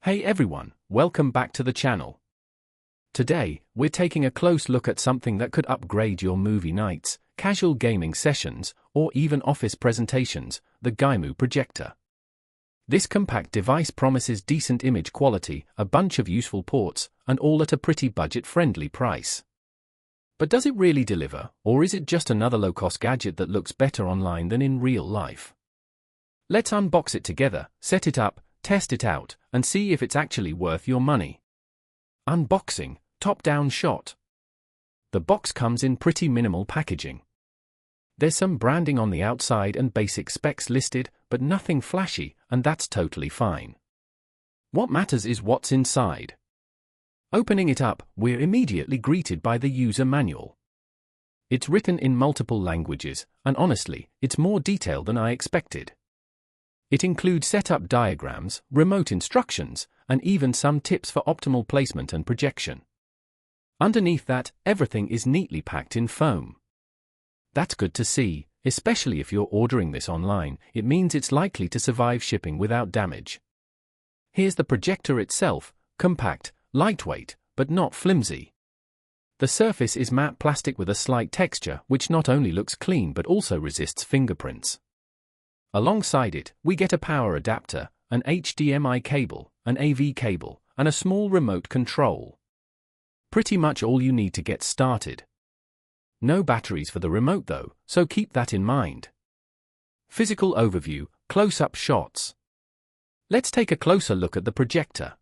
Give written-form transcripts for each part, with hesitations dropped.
Hey everyone, welcome back to the channel. Today, we're taking a close look at something that could upgrade your movie nights, casual gaming sessions, or even office presentations, the Gaimu projector. This compact device promises decent image quality, a bunch of useful ports, and all at a pretty budget-friendly price. But does it really deliver, or is it just another low-cost gadget that looks better online than in real life? Let's unbox it together, set it up, test it out, and see if it's actually worth your money. Unboxing, top-down shot. The box comes in pretty minimal packaging. There's some branding on the outside and basic specs listed, but nothing flashy, and that's totally fine. What matters is what's inside. Opening it up, we're immediately greeted by the user manual. It's written in multiple languages, and honestly, it's more detailed than I expected. It includes setup diagrams, remote instructions, and even some tips for optimal placement and projection. Underneath that, everything is neatly packed in foam. That's good to see, especially if you're ordering this online. It means it's likely to survive shipping without damage. Here's the projector itself, compact, lightweight, but not flimsy. The surface is matte plastic with a slight texture, which not only looks clean but also resists fingerprints. Alongside it, we get a power adapter, an HDMI cable, an AV cable, and a small remote control. Pretty much all you need to get started. No batteries for the remote though, so keep that in mind. Physical overview, close-up shots. Let's take a closer look at the projector.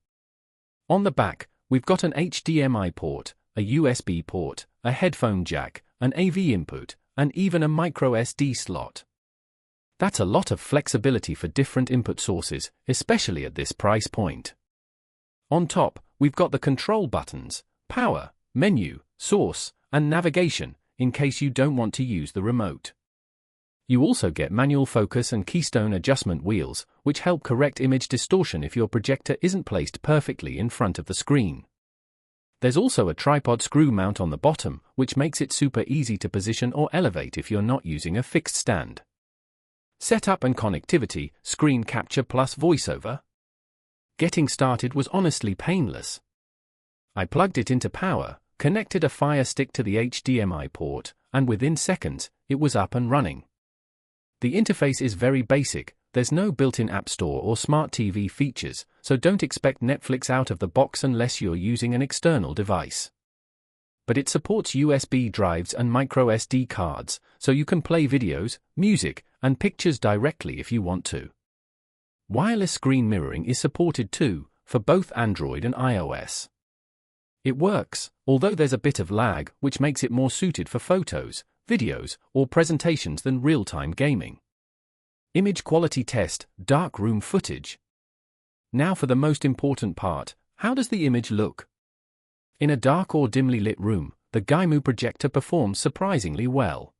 On the back, we've got an HDMI port, a USB port, a headphone jack, an AV input, and even a microSD slot. That's a lot of flexibility for different input sources, especially at this price point. On top, we've got the control buttons, power, menu, source, and navigation, in case you don't want to use the remote. You also get manual focus and keystone adjustment wheels, which help correct image distortion if your projector isn't placed perfectly in front of the screen. There's also a tripod screw mount on the bottom, which makes it super easy to position or elevate if you're not using a fixed stand. Setup and connectivity, screen capture plus voiceover. Getting started was honestly painless. I plugged it into power, connected a Fire Stick to the HDMI port, and within seconds, it was up and running. The interface is very basic, there's no built-in App Store or Smart TV features, so don't expect Netflix out of the box unless you're using an external device. But it supports USB drives and microSD cards, so you can play videos, music, and pictures directly if you want to. Wireless screen mirroring is supported too, for both Android and iOS. It works, although there's a bit of lag, which makes it more suited for photos, videos, or presentations than real-time gaming. Image quality test, dark room footage. Now for the most important part, how does the image look? In a dark or dimly lit room, the Gaimu projector performs surprisingly well.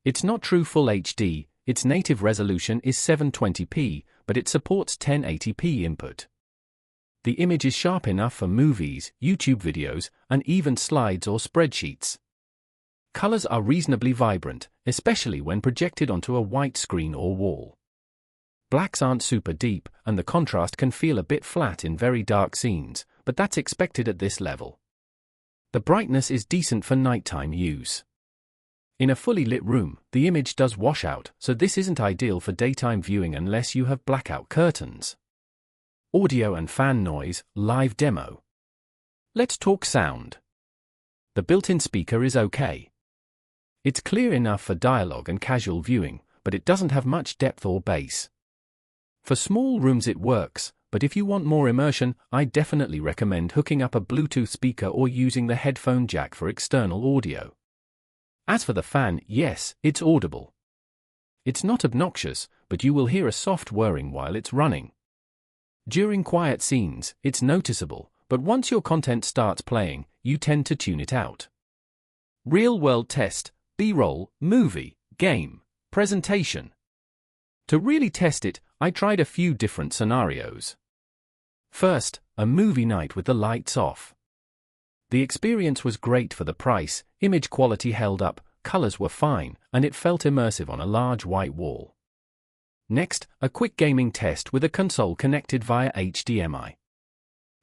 It's not true Full HD, its native resolution is 720p, but it supports 1080p input. The image is sharp enough for movies, YouTube videos, and even slides or spreadsheets. Colors are reasonably vibrant, especially when projected onto a white screen or wall. Blacks aren't super deep, and the contrast can feel a bit flat in very dark scenes, but that's expected at this level. The brightness is decent for nighttime use. In a fully lit room, the image does wash out, so this isn't ideal for daytime viewing unless you have blackout curtains. Audio and fan noise, live demo. Let's talk sound. The built-in speaker is okay. It's clear enough for dialogue and casual viewing, but it doesn't have much depth or bass. For small rooms it works, but if you want more immersion, I definitely recommend hooking up a Bluetooth speaker or using the headphone jack for external audio. As for the fan, yes, it's audible. It's not obnoxious, but you will hear a soft whirring while it's running. During quiet scenes, it's noticeable, but once your content starts playing, you tend to tune it out. Real-world test, B-roll, movie, game, presentation. To really test it, I tried a few different scenarios. First, a movie night with the lights off. The experience was great for the price, image quality held up, colors were fine, and it felt immersive on a large white wall. Next, a quick gaming test with a console connected via HDMI.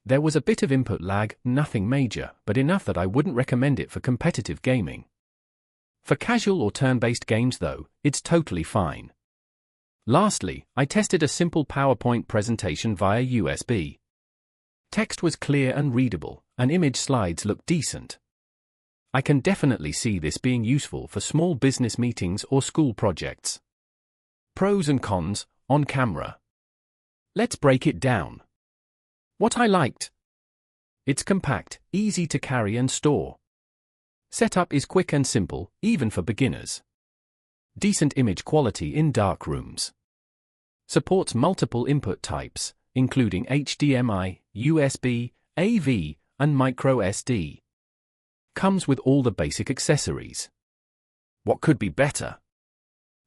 There was a bit of input lag, nothing major, but enough that I wouldn't recommend it for competitive gaming. For casual or turn-based games though, it's totally fine. Lastly, I tested a simple PowerPoint presentation via USB. Text was clear and readable, and image slides looked decent. I can definitely see this being useful for small business meetings or school projects. Pros and cons, on camera. Let's break it down. What I liked. It's compact, easy to carry and store. Setup is quick and simple, even for beginners. Decent image quality in dark rooms. Supports multiple input types, including HDMI, USB, AV, and microSD. Comes with all the basic accessories. What could be better?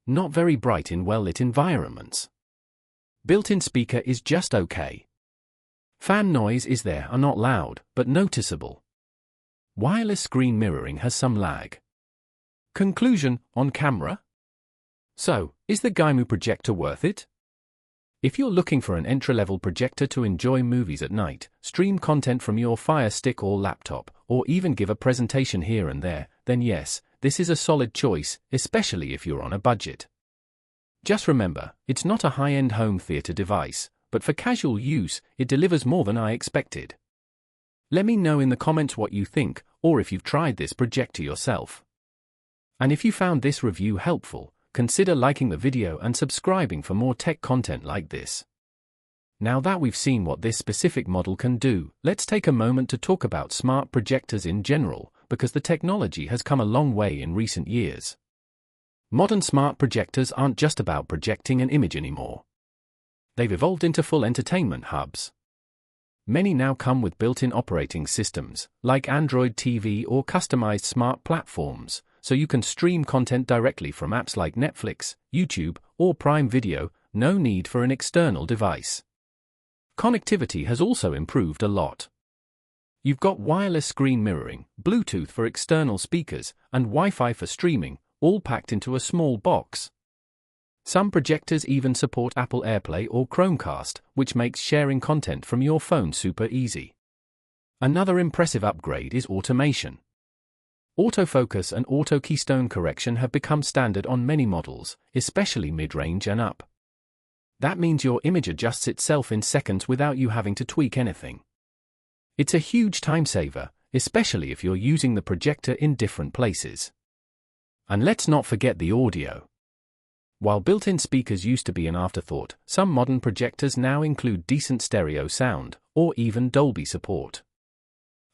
Not very bright in well-lit environments. Built-in speaker is just okay. Fan noise is there and not loud, but noticeable. Wireless screen mirroring has some lag. Conclusion, on camera? So, is the Gaimu projector worth it? If you're looking for an entry-level projector to enjoy movies at night, stream content from your Fire Stick or laptop, or even give a presentation here and there, then yes, this is a solid choice, especially if you're on a budget. Just remember, it's not a high-end home theater device, but for casual use, it delivers more than I expected. Let me know in the comments what you think, or if you've tried this projector yourself. And if you found this review helpful, consider liking the video and subscribing for more tech content like this. Now that we've seen what this specific model can do, let's take a moment to talk about smart projectors in general, because the technology has come a long way in recent years. Modern smart projectors aren't just about projecting an image anymore. They've evolved into full entertainment hubs. Many now come with built-in operating systems, like Android TV or customized smart platforms, so you can stream content directly from apps like Netflix, YouTube, or Prime Video, no need for an external device. Connectivity has also improved a lot. You've got wireless screen mirroring, Bluetooth for external speakers, and Wi-Fi for streaming, all packed into a small box. Some projectors even support Apple AirPlay or Chromecast, which makes sharing content from your phone super easy. Another impressive upgrade is automation. Autofocus and auto keystone correction have become standard on many models, especially mid-range and up. That means your image adjusts itself in seconds without you having to tweak anything. It's a huge time saver, especially if you're using the projector in different places. And let's not forget the audio. While built-in speakers used to be an afterthought, some modern projectors now include decent stereo sound, or even Dolby support.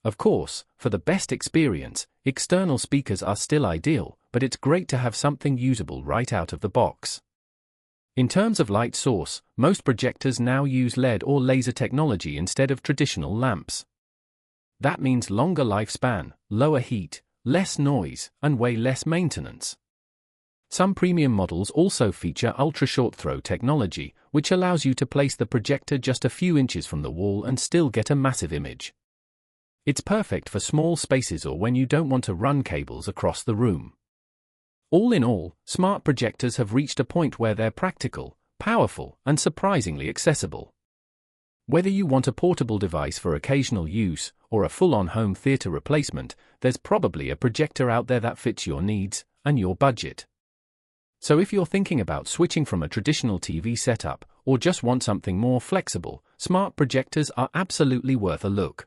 Of course, for the best experience, external speakers are still ideal, but it's great to have something usable right out of the box. In terms of light source, most projectors now use LED or laser technology instead of traditional lamps. That means longer lifespan, lower heat, less noise, and way less maintenance. Some premium models also feature ultra-short throw technology, which allows you to place the projector just a few inches from the wall and still get a massive image. It's perfect for small spaces or when you don't want to run cables across the room. All in all, smart projectors have reached a point where they're practical, powerful, and surprisingly accessible. Whether you want a portable device for occasional use or a full-on home theater replacement, there's probably a projector out there that fits your needs and your budget. So if you're thinking about switching from a traditional TV setup or just want something more flexible, smart projectors are absolutely worth a look.